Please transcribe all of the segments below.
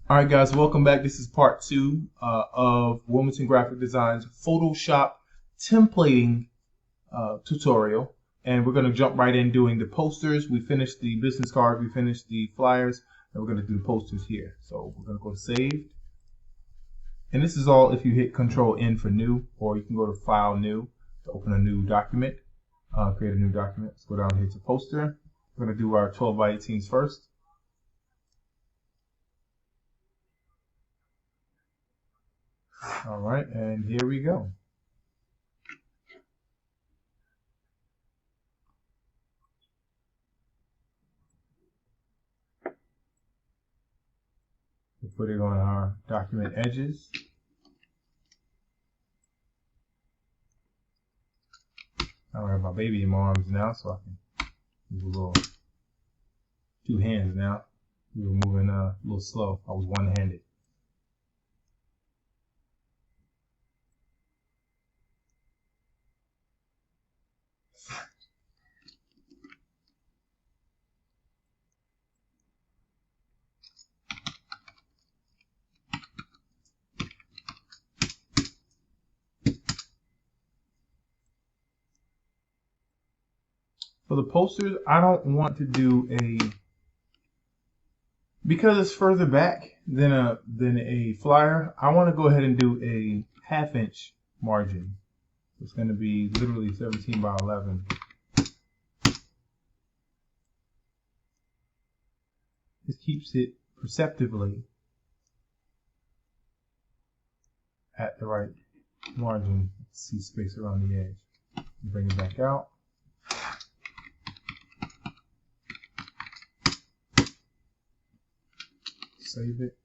All right, guys, welcome back. This is part two of Wilmington Graphic Design's Photoshop templating tutorial. And we're going to jump right in doing the posters. We finished the business card, we finished the flyers, and we're going to do the posters here. So we're going to go to Save. And this is all if you hit Control N for new, or you can go to File, New to open a new document, create a new document. Let's go down here to Poster. We're going to do our 12 by 18s first. All right, and here we go. We'll put it on our document edges. I have my baby in my arms now, so I can move a little. Two hands now. We were moving a little slow. I was one-handed. For the posters, I don't want to do because it's further back than a flyer. I want to go ahead and do a 1/2 inch margin. It's going to be literally 17 by 11. This keeps it perceptibly at the right margin. See space around the edge. Bring it back out. Save it.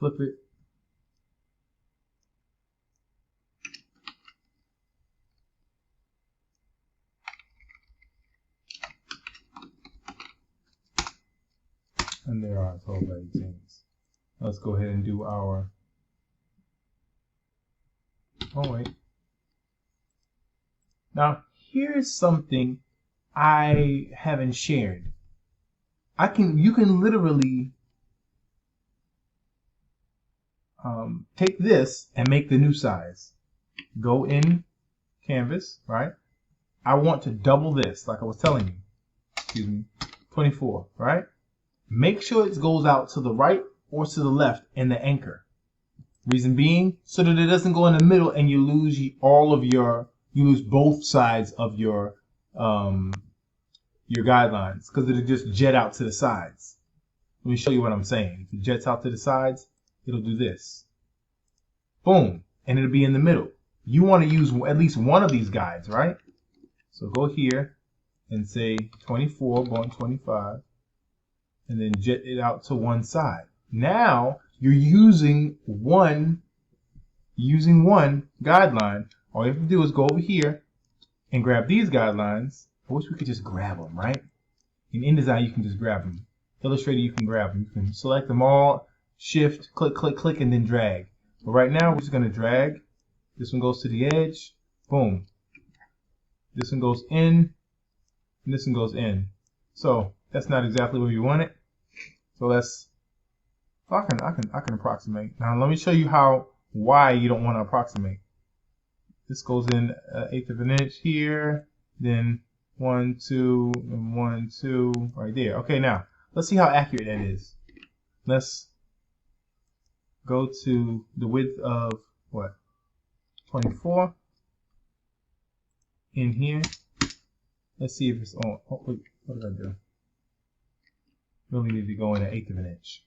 Flip it. And there are 12 by 18s. Let's go ahead and do our, oh wait. Now here's something I haven't shared. You can literally take this and make the new size. Go in Canvas, right? I want to double this, like I was telling you. Excuse me, 24, right? Make sure it goes out to the right or to the left in the anchor. Reason being, so that it doesn't go in the middle and you lose you lose both sides of your guidelines, because it'll just jet out to the sides. Let me show you what I'm saying. If it jets out to the sides, it'll do this. Boom, and it'll be in the middle. You want to use at least one of these guides, right? So go here and say 24 going 25. And then jet it out to one side. Now you're using one guideline. All you have to do is go over here and grab these guidelines. I wish we could just grab them, right? In InDesign, you can just grab them. Illustrator, you can grab them. You can select them all, shift, click, click, click, and then drag. But right now, we're just going to drag. This one goes to the edge. Boom. This one goes in, and this one goes in. So that's not exactly where you want it. So I can approximate. Now let me show you why you don't want to approximate. This goes in 1/8 of an inch here, then 1, 2, and 1, 2 right there. Okay, now let's see how accurate that is. Let's go to the width of what? 24 in here. Let's see if it's on. Oh, wait, what did I do? Really need to go in 1/8 of an inch.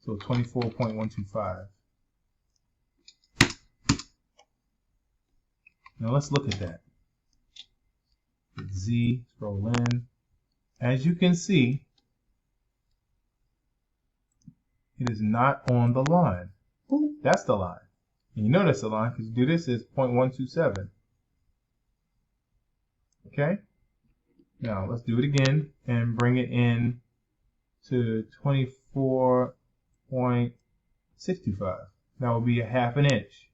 So 24.125. Now let's look at that. Hit Z, scroll in. As you can see, it is not on the line. Ooh, that's the line. And you know that's the line because you do this is 0.127. Okay? Now let's do it again and bring it in to 24.65. That will be a half an inch.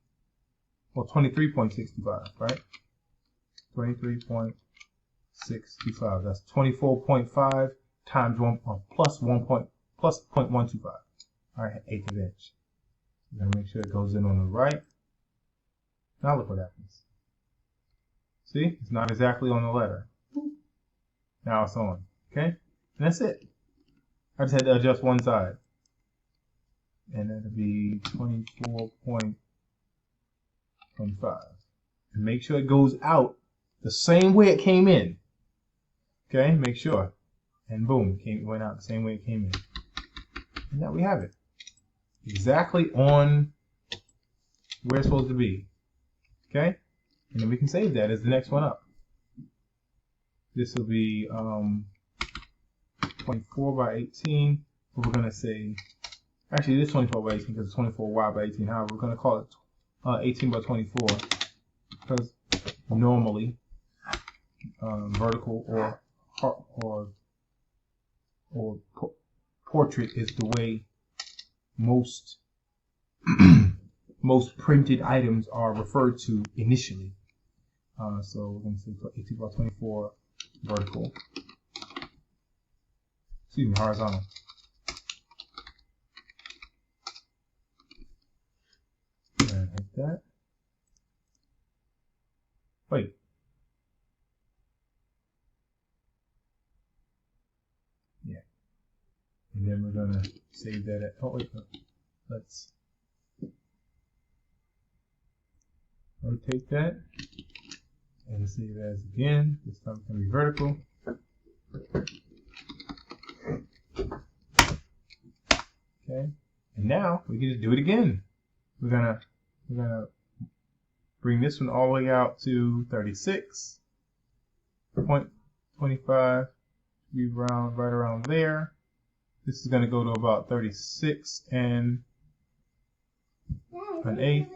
Well, 23.65, right? 23.65. That's 24.5 times 1 plus 0.125. All right, eighth of an inch. I'm gonna make sure it goes in on the right. Now look what happens. See, it's not exactly on the letter. Now it's on. Okay, and that's it. I just had to adjust one side, and that'll be 24.25. And make sure it goes out the same way it came in. Okay, make sure. And boom, went out the same way it came in. And now we have it. Exactly on where it's supposed to be. Okay? And then we can save that as the next one up. This will be 24 by 18. We're going to say, actually this is 24 by 18 because it's 24 wide by 18. However, we're going to call it 18 by 24 because normally vertical or portrait is the way most most printed items are referred to initially. So we're going to say 18 by 24 vertical. Excuse me, horizontal. And like that. Wait. Yeah. And then we're going to save that at, oh wait, let's rotate that and save as again. This time it's going to be vertical. Okay, and now we can just do it again. We're gonna bring this one all the way out to 36.25. Be around right around there. This is gonna go to about 36 and an eighth.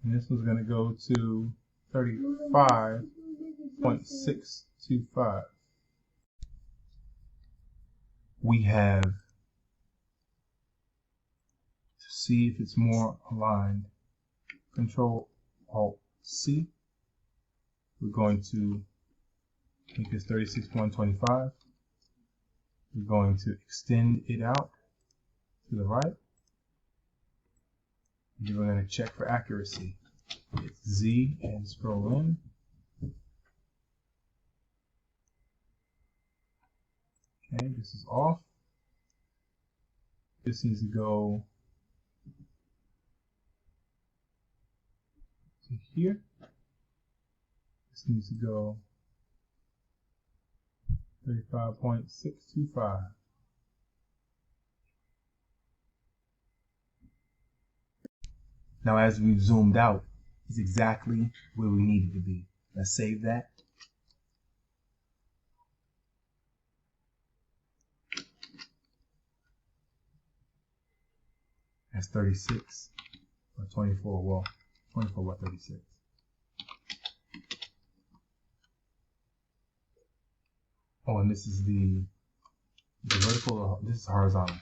And this one's going to go to 35.625. We have to see if it's more aligned. Control Alt C. We're going to make this 36.25. We're going to extend it out to the right. And we're going to check for accuracy. Hit Z and scroll in. Okay, this is off. This needs to go to here. This needs to go 35.625. Now, as we've zoomed out, it's exactly where we need it to be. Let's save that. That's 36 by 24. Well, 24 by 36. Oh, and this is the vertical. This is horizontal.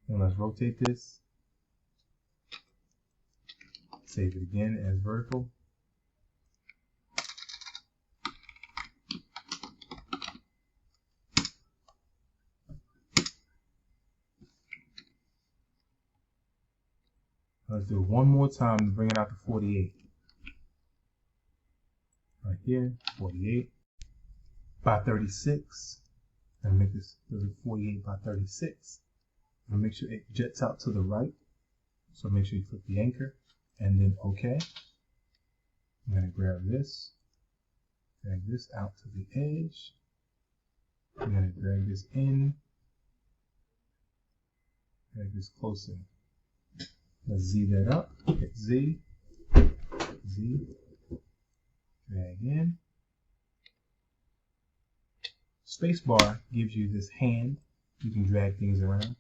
And let's rotate this. Save it again as vertical. Let's do it one more time to bring it out to 48. Right here, 48 by 36. And make this 48 by 36. And make sure it jets out to the right. So make sure you click the anchor and then OK. I'm going to grab this, drag this out to the edge. I'm going to drag this in, drag this closer. Let's Z that up. Hit Z, Z, drag in. Spacebar gives you this hand. You can drag things around.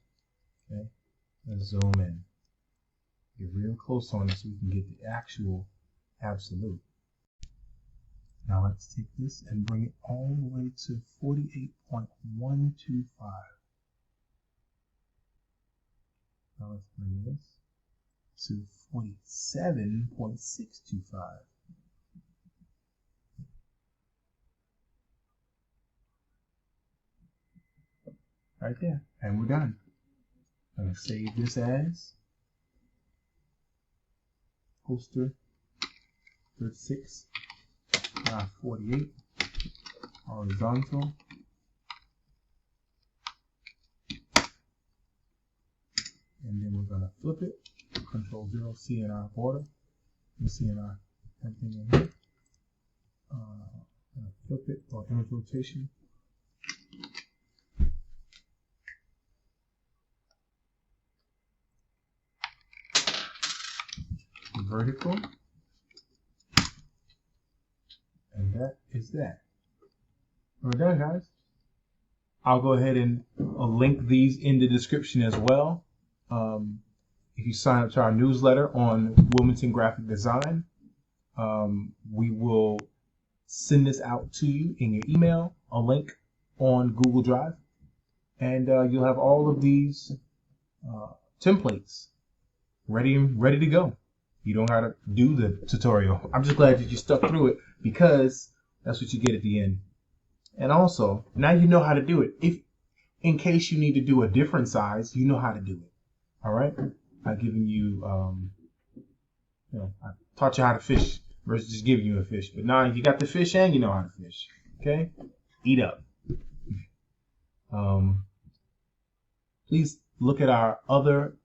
Okay, let's zoom in. Get real close on this so we can get the actual absolute. Now let's take this and bring it all the way to 48.125. Now let's bring this to 47.625. Right there, and we're done. I'm going to save this as poster 36 by 48 horizontal. And then we're going to flip it. Control 0, C in our border. And C in our everything in here. Flip it for image rotation. Vertical. And that is that. We're done, guys. I'll go ahead and link these in the description as well. If you sign up to our newsletter on Wilmington Graphic Design, we will send this out to you in your email, a link on Google Drive, and you'll have all of these templates ready to go. You don't have to do the tutorial. I'm just glad that you stuck through it, because that's what you get at the end. And also, now you know how to do it. If in case you need to do a different size, you know how to do it. All right? I've given you, I taught you how to fish versus just giving you a fish. But now you got the fish and you know how to fish. Okay? Eat up. Please look at our other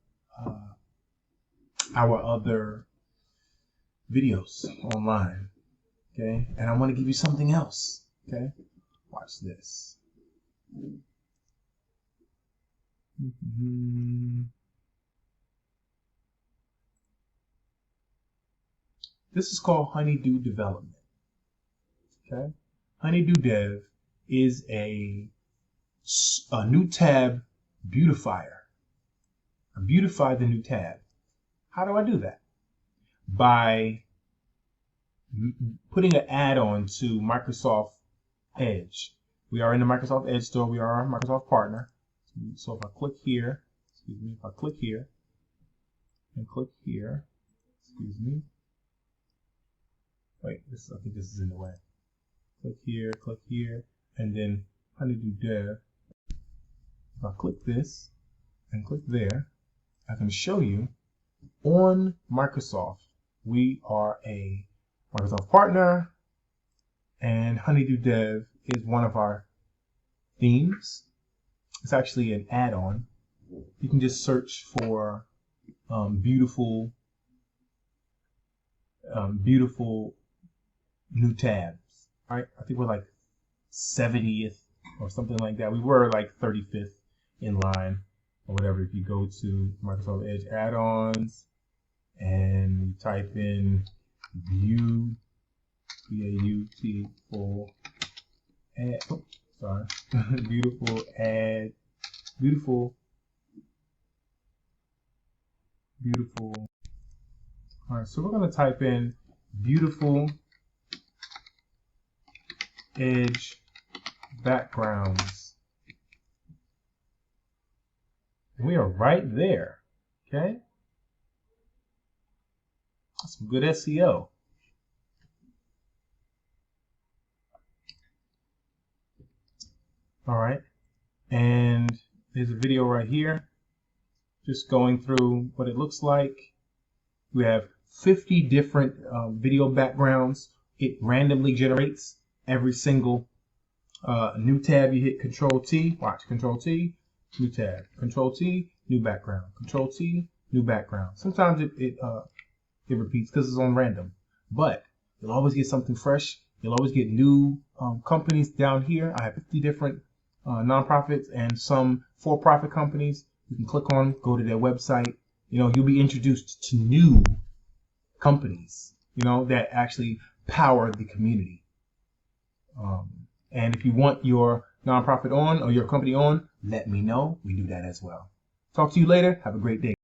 videos online. Okay? And I want to give you something else. Okay? Watch this. This is called Honeydew Development. Okay? Honeydew Dev is a new tab beautifier. I beautify the new tab. How do I do that? By putting an add-on to Microsoft Edge. We are in the Microsoft Edge store. We are a Microsoft partner. So if I click here, if I click here and click here, wait, I think this is in the way. Click here, and then Honeydew Dev. If I click this and click there, I can show you on Microsoft. We are a Microsoft partner, and Honeydew Dev is one of our themes. It's actually an add-on. You can just search for beautiful new tabs. All right, I think we're like 70th or something like that. We were like 35th in line or whatever. If you go to Microsoft Edge add-ons and you type in view, beautiful add, beautiful. All right, so we're going to type in beautiful edge backgrounds. We are right there. Okay, that's some good SEO. All right, and there's a video right here just going through what it looks like. We have 50 different video backgrounds. It randomly generates every single new tab. You hit Control T, watch, Control T, new tab, Control T, new background, Control T, new background. Sometimes it repeats because it's on random, but you'll always get something fresh. You'll always get new companies down here. I have 50 different nonprofits and some for-profit companies. You can click on, go to their website. You know, you'll be introduced to new companies, you know, that actually power the community. And if you want your nonprofit on or your company on, let me know. We do that as well. Talk to you later. Have a great day.